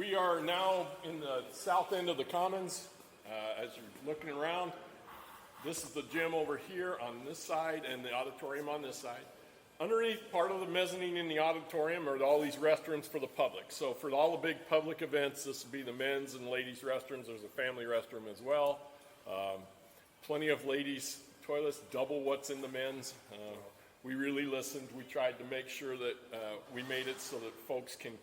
We are now in the south end of the Commons. As you're looking around, this is the gym over here on this side and the auditorium on this side. Underneath, part of the mezzanine in the auditorium are all these restrooms for the public. So for all the big public events, this will be the men's and ladies' restrooms. There's a family restroom as well. Plenty of ladies' toilets, double what's in the men's. We really listened. We tried to make sure that we made it so that folks can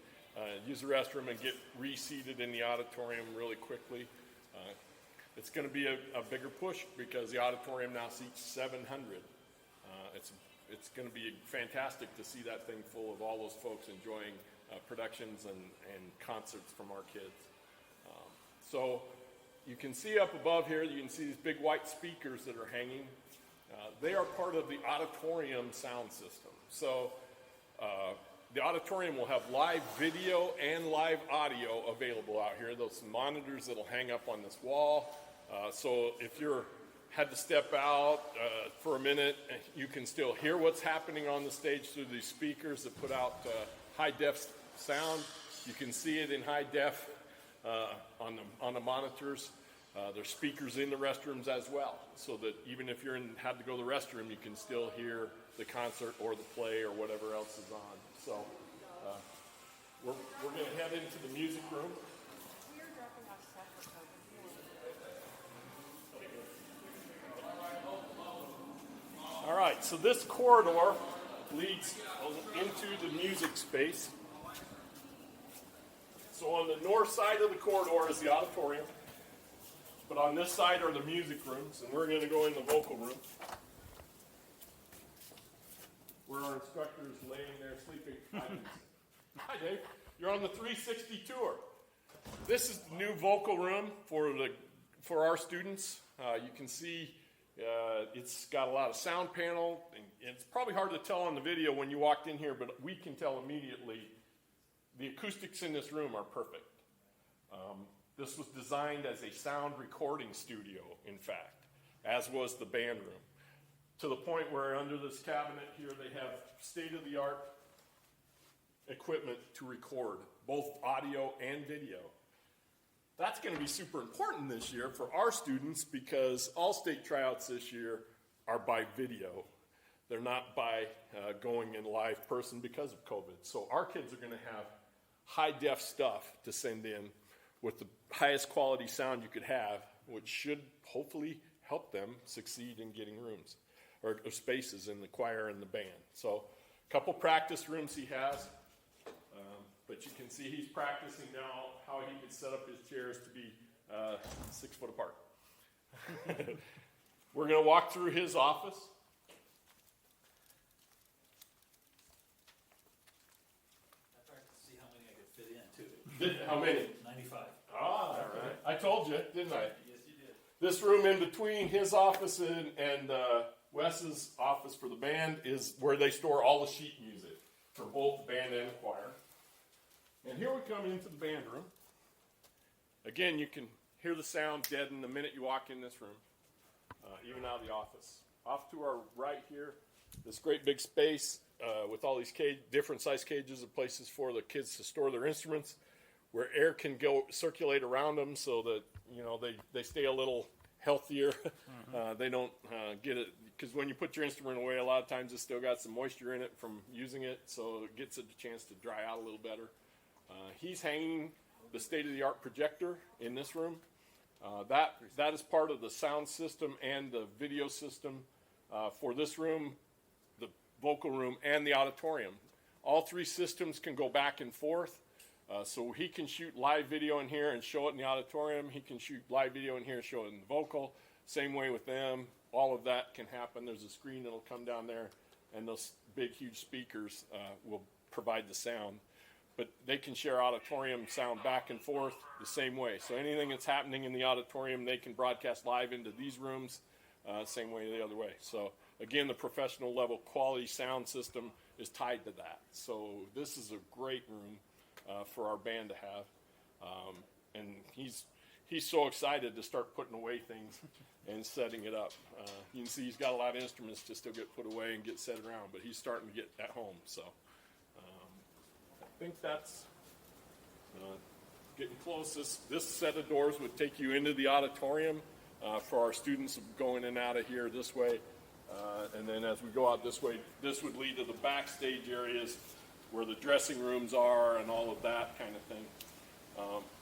use the restroom and get reseated in the auditorium really quickly. It's going to be a bigger push because the auditorium now seats 700. It's going to be fantastic to see that thing full of all those folks enjoying productions and concerts from our kids. So you can see up above here, you can see these big white speakers that are hanging. They are part of the auditorium sound system. So the auditorium will have live video and live audio available out here. Those monitors that'll hang up on this wall. So if you're had to step out for a minute, you can still hear what's happening on the stage through these speakers that put out high def sound. You can see it in high def on the monitors. There's speakers in the restrooms as well, so that even if had to go to the restroom, you can still hear the concert or the play or whatever else is on. So we're going to head into the music room. All right, so this corridor leads into the music space. So on the north side of the corridor is the auditorium, but on this side are the music rooms, and we're going to go in the vocal room, where our instructor is laying there sleeping. Hi, Dave. You're on the 360 tour. This is the new vocal room for our students. You can see it's got a lot of sound panel, and it's probably hard to tell on the video when you walked in here, but we can tell immediately the acoustics in this room are perfect. This was designed as a sound recording studio, in fact, as was the band room, to the point where under this cabinet here they have state-of-the-art equipment to record both audio and video. That's going to be super important this year for our students because all state tryouts this year are by video. They're not by going in live person because of COVID. So our kids are going to have high-def stuff to send in with the highest quality sound you could have, which should hopefully help them succeed in getting rooms or spaces in the choir and the band. So a couple practice rooms he has. But you can see he's practicing now how he could set up his chairs to be 6 foot apart. We're going to walk through his office. I tried to see how many I could fit in, too. How many? 95. Ah, all right. I told you, didn't I? Yes, you did. This room in between his office and Wes's office for the band is where they store all the sheet music for both the band and the choir. And here we come into the band room. Again, you can hear the sound deaden the minute you walk in this room, even out of the office. Off to our right here, this great big space with all these different size cages and places for the kids to store their instruments, where air can go circulate around them so that they stay a little healthier. They don't get it, because when you put your instrument away, a lot of times it's still got some moisture in it from using it, so it gets a chance to dry out a little better. He's hanging the state-of-the-art projector in this room. That is part of the sound system and the video system for this room, the vocal room, and the auditorium. All three systems can go back and forth. So he can shoot live video in here and show it in the auditorium. He can shoot live video in here and show it in the vocal. Same way with them. All of that can happen. There's a screen that'll come down there, and those big, huge speakers will provide the sound. But they can share auditorium sound back and forth the same way. So anything that's happening in the auditorium, they can broadcast live into these rooms, same way the other way. So again, the professional level quality sound system is tied to that. So this is a great room for our band to have. And he's so excited to start putting away things and setting it up. You can see he's got a lot of instruments to still get put away and get set around, but he's starting to get at home. So I think that's getting close. This set of doors would take you into the auditorium for our students going in and out of here this way. And then as we go out this way, this would lead to the backstage areas where the dressing rooms are and all of that kind of thing.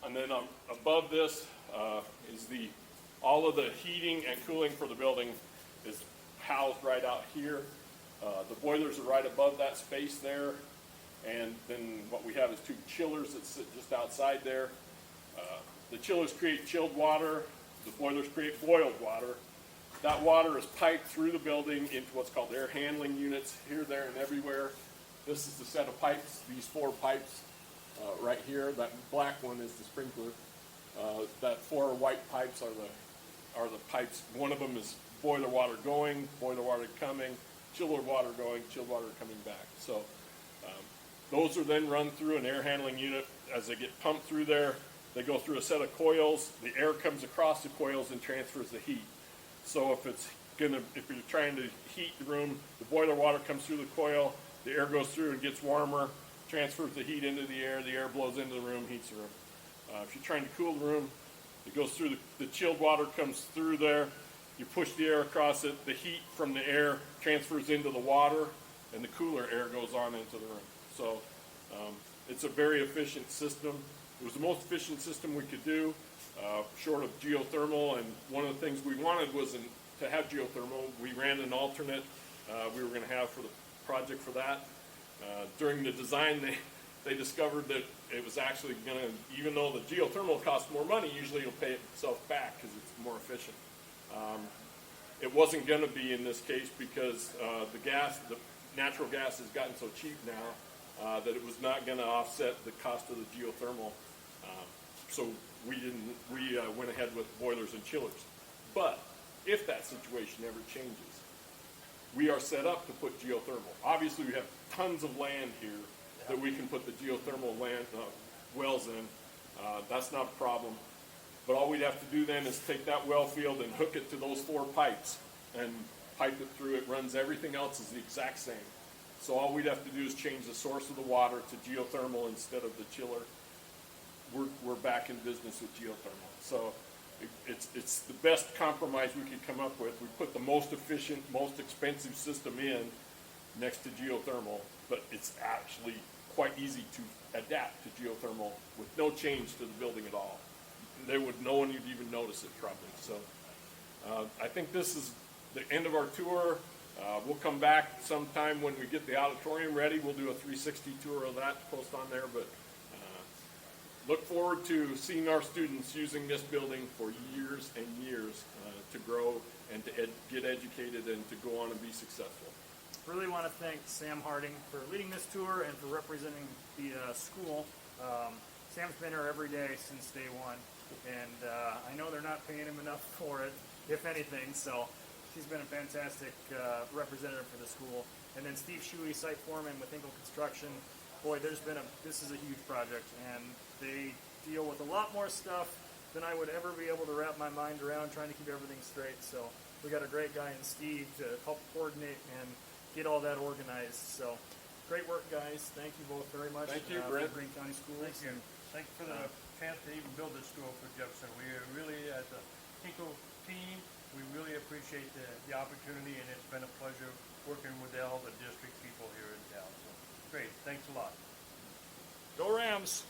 And then above this is all of the heating and cooling for the building is housed right out here. The boilers are right above that space there. And then what we have is 2 chillers that sit just outside there. The chillers create chilled water. The boilers create boiled water. That water is piped through the building into what's called air handling units here, there, and everywhere. This is the set of pipes, these 4 pipes right here. That black one is the sprinkler. That 4 white pipes are the pipes. One of them is boiler water going, boiler water coming, chiller water going, chilled water coming back. So those are then run through an air handling unit. As they get pumped through there, they go through a set of coils. The air comes across the coils and transfers the heat. So if you're trying to heat the room, the boiler water comes through the coil, the air goes through and gets warmer, transfers the heat into the air blows into the room, heats the room. If you're trying to cool the room, it goes through the chilled water comes through there, you push the air across it, the heat from the air transfers into the water, and the cooler air goes on into the room. So it's a very efficient system. It was the most efficient system we could do, short of geothermal, and one of the things we wanted was to have geothermal. We ran an alternate we were going to have for the project for that. During the design, they discovered that it was actually going to, even though the geothermal costs more money, usually it'll pay itself back because it's more efficient. It wasn't going to be in this case because the natural gas has gotten so cheap now that it was not going to offset the cost of the geothermal. So we went ahead with boilers and chillers. But if that situation ever changes, we are set up to put geothermal. Obviously, we have tons of land here that we can put the geothermal wells in. That's not a problem. But all we'd have to do then is take that well field and hook it to those 4 pipes and pipe it through. It runs, everything else is the exact same. So all we'd have to do is change the source of the water to geothermal instead of the chiller. We're back in business with geothermal. So it's the best compromise we could come up with. We put the most efficient, most expensive system in next to geothermal, but it's actually quite easy to adapt to geothermal with no change to the building at all. No one would even notice it probably. So I think this is the end of our tour. We'll come back sometime when we get the auditorium ready. We'll do a 360 tour of that, post on there, but look forward to seeing our students using this building for years and years to grow and to get educated and to go on and be successful. Really want to thank Sam Harding for leading this tour and for representing the school. Sam's been here every day since day one, and I know they're not paying him enough for it, if anything, so he's been a fantastic representative for the school. And then Steve Shuey, site foreman with Henkel Construction. Boy, this is a huge project, and they deal with a lot more stuff than I would ever be able to wrap my mind around trying to keep everything straight. So we got a great guy in Steve to help coordinate and get all that organized. So great work, guys. Thank you both very much. Thank you, Brent. For Greene County Schools. Thank you. Thank you for the chance to even build this school for Jefferson. We really, as a Henkel team, we really appreciate the opportunity, and it's been a pleasure working with all the district people here in town. So great. Thanks a lot. Go Rams!